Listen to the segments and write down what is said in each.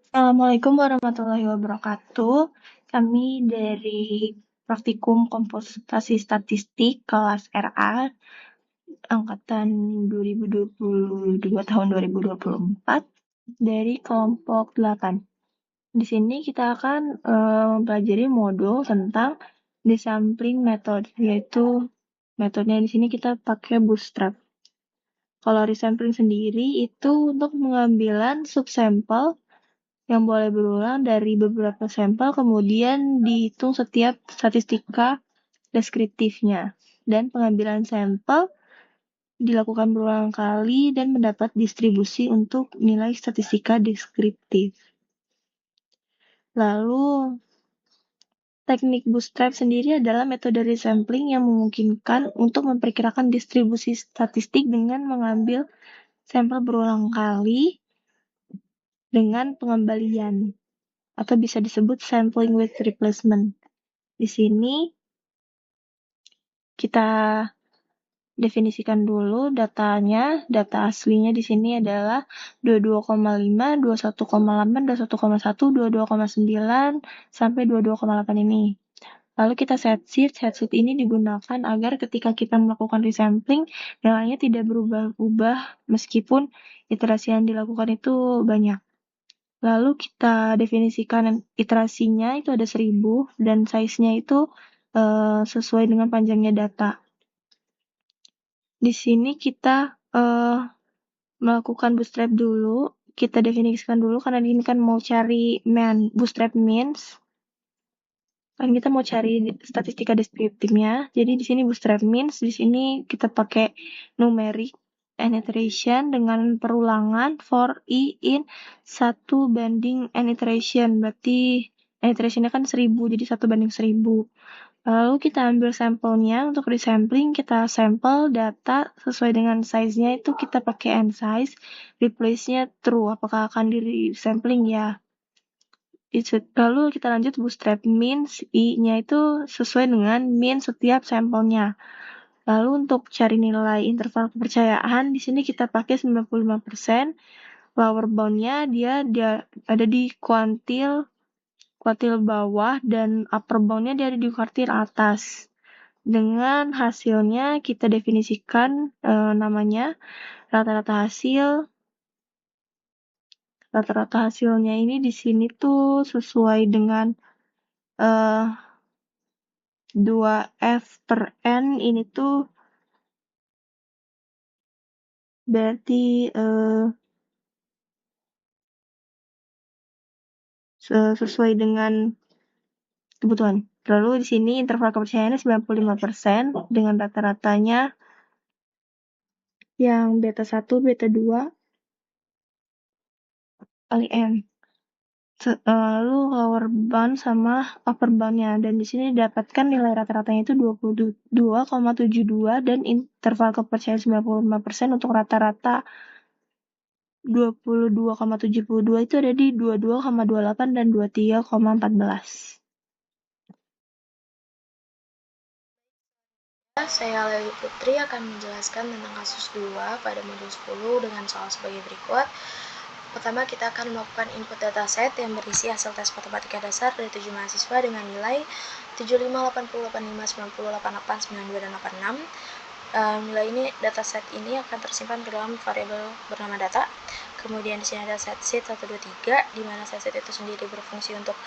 Assalamualaikum warahmatullahi wabarakatuh. Kami dari Praktikum Komputasi Statistik kelas RA angkatan 2022 tahun 2024 dari kelompok 8. Di sini kita akan mempelajari modul tentang desampling method, yaitu metodenya di sini kita pakai Bootstrap. Kalau resampling sendiri itu untuk pengambilan subsampel yang boleh berulang dari beberapa sampel, kemudian dihitung setiap statistika deskriptifnya. Dan pengambilan sampel dilakukan berulang kali dan mendapat distribusi untuk nilai statistika deskriptif. Lalu, teknik Bootstrap sendiri adalah metode resampling yang memungkinkan untuk memperkirakan distribusi statistik dengan mengambil sampel berulang kali dengan pengembalian, atau bisa disebut sampling with replacement. Di sini kita definisikan dulu datanya. Data aslinya di sini adalah 22,5, 21,8, 21,1, 22,9 sampai 22,8 ini. Lalu kita set sheet. Set sheet ini digunakan agar ketika kita melakukan resampling, nilainya tidak berubah-ubah meskipun iterasi yang dilakukan itu banyak. Lalu kita definisikan iterasinya itu ada 1000 dan size-nya itu sesuai dengan panjangnya data. Di sini kita melakukan bootstrap dulu. Kita definisikan dulu karena ini kan mau cari bootstrap means. Kan kita mau cari statistika deskriptifnya. Jadi di sini bootstrap means, di sini kita pakai numeric and iteration dengan perulangan for i in 1 banding n iteration. Berarti n iterationnya kan 1000, jadi 1 banding 1000. Lalu kita ambil sampelnya. Untuk resampling kita sampel data sesuai dengan size-nya, itu kita pakai n size. Replace-nya true, apakah akan di resampling ya. Lalu kita lanjut bootstrap means, i-nya itu sesuai dengan mean setiap sampelnya. Lalu untuk cari nilai interval kepercayaan, di sini kita pakai 95%. Lower bound-nya dia ada di kuartil bawah, dan upper bound-nya dia ada di kuartil atas. Dengan hasilnya kita definisikan namanya rata-rata hasil. Rata-rata hasilnya ini di sini tuh sesuai dengan 2F per N. Ini tuh berarti sesuai dengan kebutuhan. Lalu di sini interval kepercayaannya 95% dengan rata-ratanya yang beta 1, beta 2 kali N. Lalu lower bound sama upper bound-nya. Dan di sini didapatkan nilai rata-ratanya itu 22,72 dan interval kepercayaan 95% untuk rata-rata 22,72 itu ada di 22,28 dan 23,14. Saya Lewi Putri akan menjelaskan tentang kasus 2 pada modul 10 dengan soal sebagai berikut. Pertama, kita akan melakukan input dataset yang berisi hasil tes matematika dasar dari 7 mahasiswa dengan nilai 75, 80, 85, 90, 88, 92, dan 86. Nilai ini, dataset ini akan tersimpan ke dalam variabel bernama data. Kemudian di sini ada set sheet 1, 2, 3, di mana set sheet itu sendiri berfungsi untuk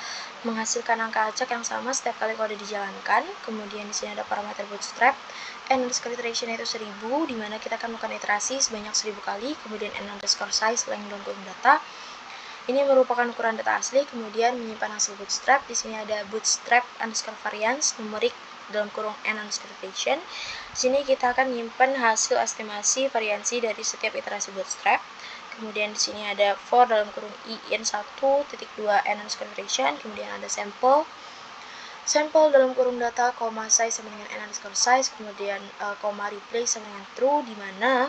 menghasilkan angka acak yang sama setiap kali kode dijalankan. Kemudian di sini ada parameter bootstrap. N underscore iteration itu 1000, di mana kita akan melakukan iterasi sebanyak 1000 kali. Kemudian N underscore size length dalam kurung data. Ini merupakan ukuran data asli. Kemudian menyimpan hasil bootstrap. Di sini ada bootstrap underscore variance numerik dalam kurung N underscore iteration. Di sini kita akan menyimpan hasil estimasi variansi dari setiap iterasi bootstrap. Kemudian di sini ada for dalam kurung i in 1.2 n underscore iteration. Kemudian ada sampel dalam kurung data, size sama dengan n underscore size, kemudian replace sama dengan true, di mana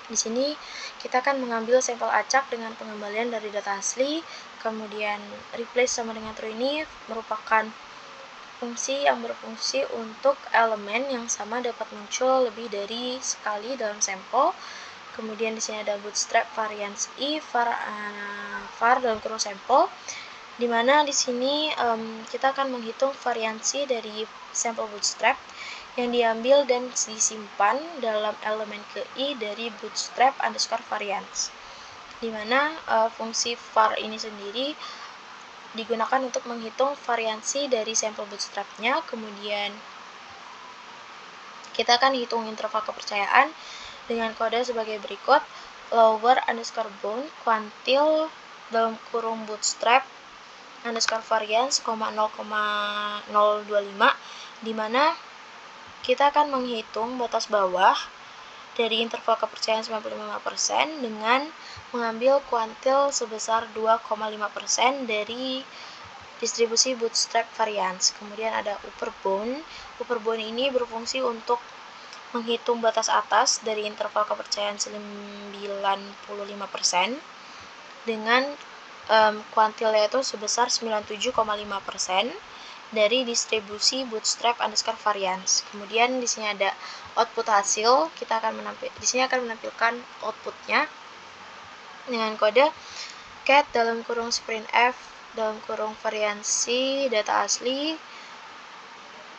di sini kita akan mengambil sampel acak dengan pengembalian dari data asli. Kemudian replace sama dengan true ini merupakan fungsi yang berfungsi untuk elemen yang sama dapat muncul lebih dari sekali dalam sampel. Kemudian di sini ada bootstrap variance i var dalam kurung sampel, di mana di sini kita akan menghitung variansi dari sampel bootstrap yang diambil dan disimpan dalam elemen ke i dari bootstrap underscore variance, di mana fungsi var ini sendiri digunakan untuk menghitung variansi dari sampel bootstrapnya. Kemudian kita akan hitung interval kepercayaan dengan kode sebagai berikut: lower underscore bound kuantil dalam kurung bootstrap underscore variance, 0,025, di mana kita akan menghitung batas bawah dari interval kepercayaan 95% dengan mengambil kuantil sebesar 2,5% dari distribusi bootstrap variance. Kemudian ada upper bound. Upper bound ini berfungsi untuk menghitung batas atas dari interval kepercayaan 95% dengan kuantilnya itu sebesar 97,5% dari distribusi bootstrap underscore variance. Kemudian di sini ada output hasil. Di sini akan menampilkan outputnya dengan kode cat dalam kurung sprintf dalam kurung variansi data asli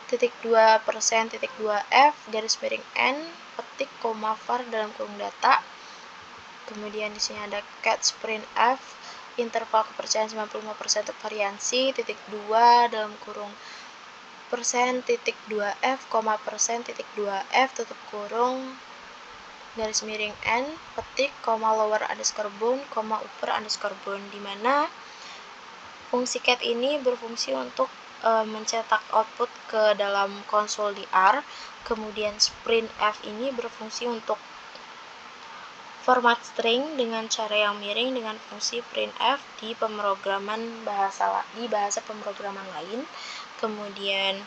titik 2% titik 2f garis miring n petik koma var dalam kurung data. Kemudian di sini ada cat sprintf interval kepercayaan 95% untuk variansi titik 2 dalam kurung persen titik 2f, persen titik 2f tutup kurung garis miring n petik lower underscore bound, upper underscore bound, di mana fungsi cat ini berfungsi untuk mencetak output ke dalam konsol di R. Kemudian sprintf ini berfungsi untuk format string dengan cara yang miring dengan fungsi printf di bahasa pemrograman lain. Kemudian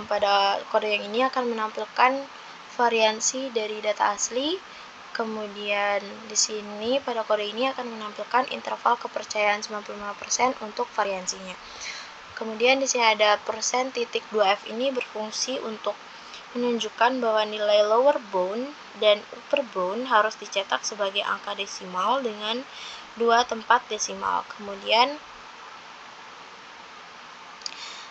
pada kode yang ini akan menampilkan variansi dari data asli. Kemudian di sini pada kode ini akan menampilkan interval kepercayaan 95% untuk variansinya. Kemudian di sini ada persen titik 2f ini berfungsi untuk menunjukkan bahwa nilai lower bound dan upper bound harus dicetak sebagai angka desimal dengan 2 tempat desimal. Kemudian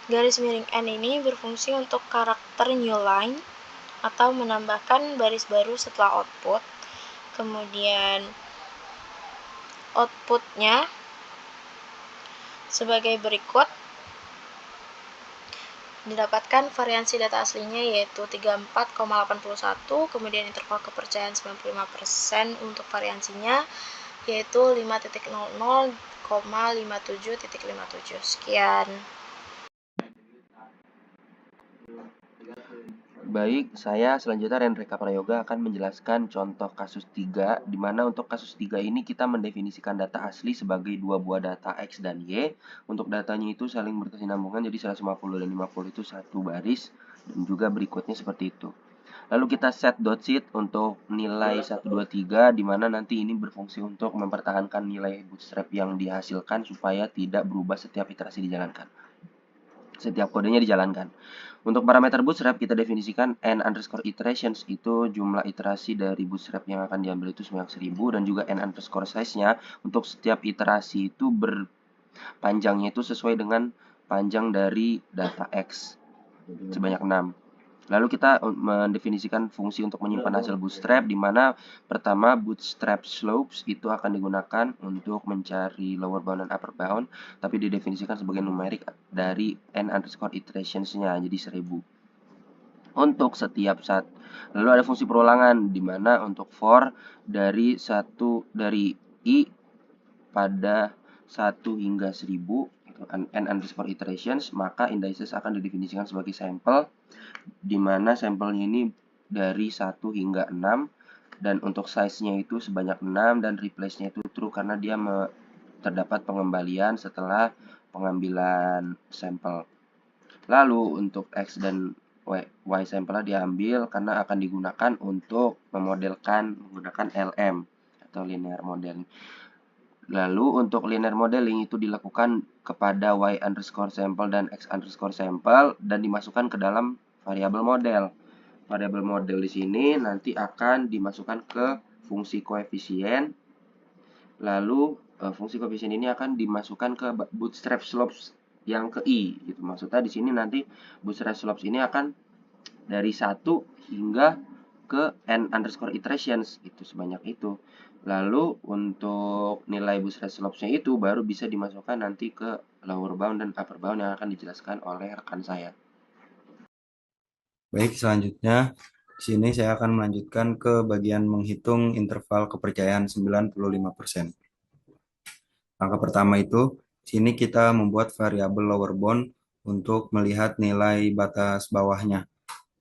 garis miring n ini berfungsi untuk karakter new line atau menambahkan baris baru setelah output. Kemudian outputnya sebagai berikut: didapatkan variansi data aslinya yaitu 34,81, kemudian interval kepercayaan 95% untuk variansinya yaitu 5.00,57.57. Sekian. Baik, saya selanjutnya Renreka Prayoga akan menjelaskan contoh kasus 3, di mana untuk kasus 3 ini kita mendefinisikan data asli sebagai dua buah data X dan Y. Untuk datanya itu saling berkesinambungan, jadi 150 dan 50 itu satu baris, dan juga berikutnya seperti itu. Lalu kita set.sit untuk nilai 1, 2, 3, di mana nanti ini berfungsi untuk mempertahankan nilai bootstrap yang dihasilkan supaya tidak berubah setiap iterasi dijalankan. Setiap kodenya dijalankan. Untuk parameter bootstrap kita definisikan n underscore iterations, itu jumlah iterasi dari bootstrap yang akan diambil itu sebanyak 1000, dan juga n underscore size-nya untuk setiap iterasi itu panjangnya itu sesuai dengan panjang dari data X sebanyak 6. Lalu kita mendefinisikan fungsi untuk menyimpan hasil bootstrap, di mana pertama bootstrap slopes itu akan digunakan untuk mencari lower bound dan upper bound, tapi didefinisikan sebagai numerik dari n underscore iterations-nya, jadi 1000 untuk setiap saat. Lalu ada fungsi perulangan, di mana untuk for dari i pada 1 hingga 1000 n underscore iterations, maka indices akan didefinisikan sebagai sampel, di mana sampelnya ini dari 1 hingga 6, dan untuk size-nya itu sebanyak 6, dan replace-nya itu true karena dia terdapat pengembalian setelah pengambilan sampel. Lalu untuk X dan Y sampelnya diambil karena akan digunakan untuk memodelkan menggunakan LM atau linear modeling. Lalu untuk linear modeling itu dilakukan kepada Y underscore sample dan X underscore sample dan dimasukkan ke dalam variabel model. variabel model di sini nanti akan dimasukkan ke fungsi koefisien. Lalu fungsi koefisien ini akan dimasukkan ke bootstrap slopes yang ke I gitu. Maksudnya di sini nanti bootstrap slopes ini akan dari 1 hingga ke n underscore iterations itu sebanyak itu. Lalu untuk nilai bootstrap slopes-nya itu baru bisa dimasukkan nanti ke lower bound dan upper bound yang akan dijelaskan oleh rekan saya. Baik, selanjutnya di sini saya akan melanjutkan ke bagian menghitung interval kepercayaan 95%. Langkah pertama itu, sini kita membuat variabel lower bound untuk melihat nilai batas bawahnya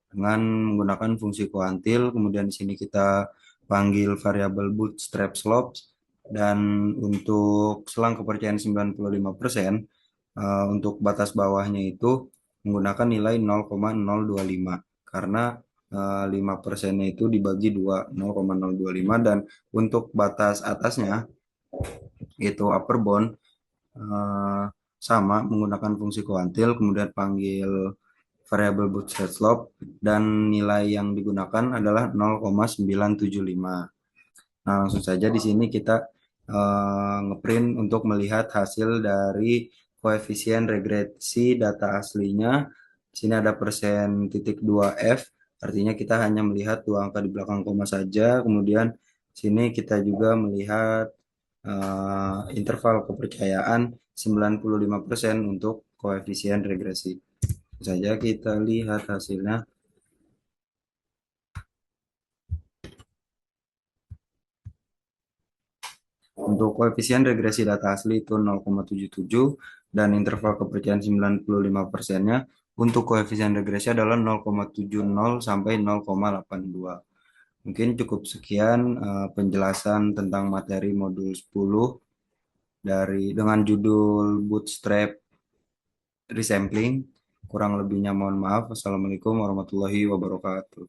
dengan menggunakan fungsi kuantil. Kemudian di sini kita panggil variabel bootstrap slopes, dan untuk selang kepercayaan 95%, untuk batas bawahnya itu menggunakan nilai 0,025 karena 5%-nya itu dibagi 2, 0,025, dan untuk batas atasnya itu upper bound sama menggunakan fungsi kuantil, kemudian panggil variabel bootstrap slope, dan nilai yang digunakan adalah 0,975. Nah, langsung saja di sini kita ngeprint untuk melihat hasil dari koefisien regresi data aslinya. Di sini ada persen titik 2F, artinya kita hanya melihat dua angka di belakang koma saja. Kemudian sini kita juga melihat interval kepercayaan 95% untuk koefisien regresi. Saja kita lihat hasilnya. Untuk koefisien regresi data asli itu 0,77 dan interval kepercayaan 95%-nya untuk koefisien regresi adalah 0,70 sampai 0,82. Mungkin cukup sekian penjelasan tentang materi modul 10 dengan judul Bootstrap Resampling. Kurang lebihnya mohon maaf. Wassalamualaikum warahmatullahi wabarakatuh.